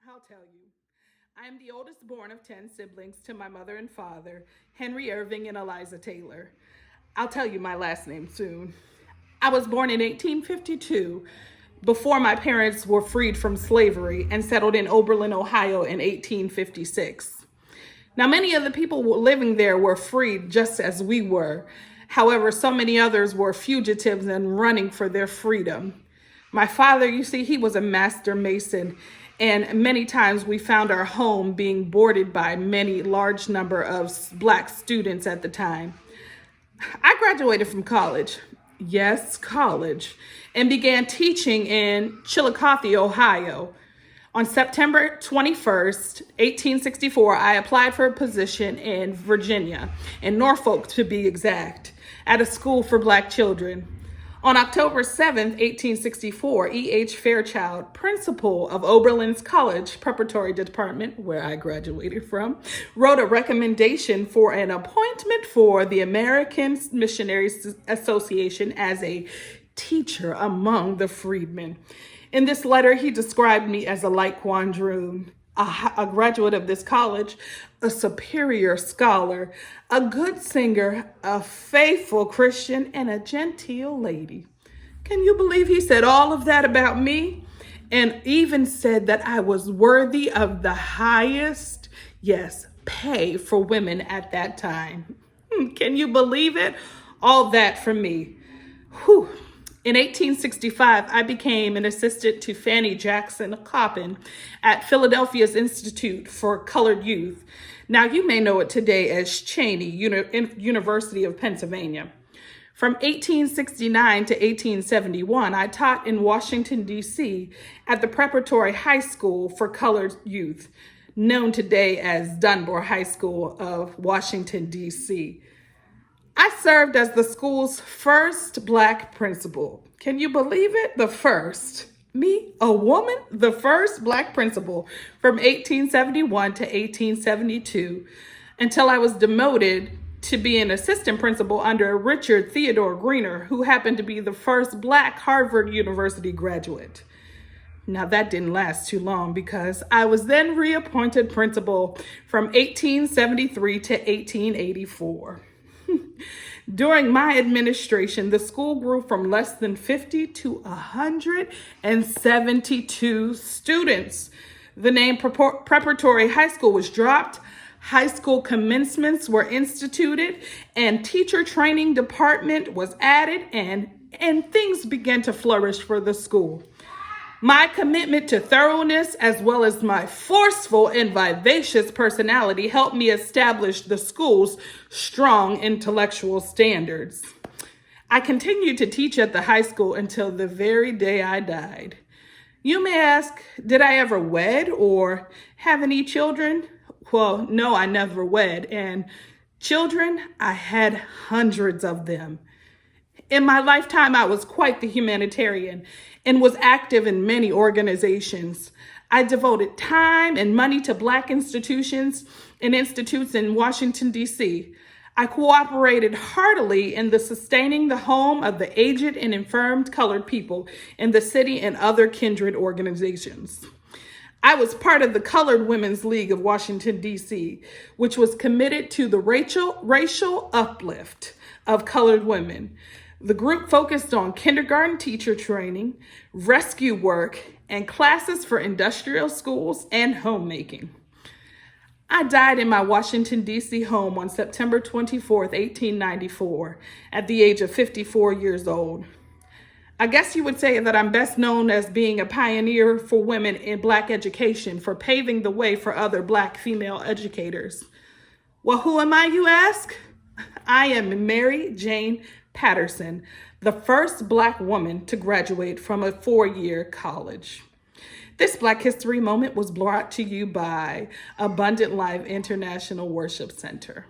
I'll tell you. I am the oldest born of 10 siblings to my mother and father, Henry Irving and Eliza Taylor. I'll tell you my last name soon. I was born in 1852, before my parents were freed from slavery and settled in Oberlin, Ohio in 1856. Now, many of the people living there were freed just as we were. However, so many others were fugitives and running for their freedom. My father, you see, he was a master mason, and many times we found our home being boarded by many large number of black students at the time. I graduated from college, yes, college, and began teaching in Chillicothe, Ohio. On September 21st, 1864, I applied for a position in Virginia, in Norfolk to be exact, at a school for black children. On October 7th, 1864, E.H. Fairchild, principal of Oberlin's College Preparatory Department, where I graduated from, wrote a recommendation for an appointment for the American Missionary Association as a teacher among the freedmen. In this letter, he described me as a light quadroon, a graduate of this college, a superior scholar, a good singer, a faithful Christian, and a genteel lady. Can you believe he said all of that about me? And even said that I was worthy of the highest, yes, pay for women at that time. Can you believe it? All that for me. Whew. In 1865, I became an assistant to Fanny Jackson Coppin at Philadelphia's Institute for Colored Youth. Now, you may know it today as Cheney University of Pennsylvania. From 1869 to 1871, I taught in Washington, D.C. at the Preparatory High School for Colored Youth, known today as Dunbar High School of Washington, D.C. I served as the school's first black principal. Can you believe it? The first. Me, a woman, the first black principal from 1871 to 1872, until I was demoted to be an assistant principal under Richard Theodore Greener, who happened to be the first black Harvard University graduate. Now, that didn't last too long because I was then reappointed principal from 1873 to 1884. During my administration, the school grew from less than 50 to 172 students. The name Preparatory High School was dropped, high school commencements were instituted, and teacher training department was added, and things began to flourish for the school. My commitment to thoroughness, as well as my forceful and vivacious personality, helped me establish the school's strong intellectual standards. I continued to teach at the high school until the very day I died. You may ask, did I ever wed or have any children? Well, no, I never wed. And children, I had hundreds of them. In my lifetime, I was quite the humanitarian and was active in many organizations. I devoted time and money to Black institutions and institutes in Washington, D.C. I cooperated heartily in the sustaining the home of the aged and infirmed colored people in the city and other kindred organizations. I was part of the Colored Women's League of Washington, D.C., which was committed to the racial uplift of colored women. The group focused on kindergarten teacher training, rescue work, and classes for industrial schools and homemaking. I died in my Washington, D.C. home on September 24th, 1894, at the age of 54 years old. I guess you would say that I'm best known as being a pioneer for women in Black education, for paving the way for other Black female educators. Well, who am I, you ask? I am Mary Jane Patterson, the first Black woman to graduate from a 4-year college. This Black History Moment was brought to you by Abundant Life International Worship Center.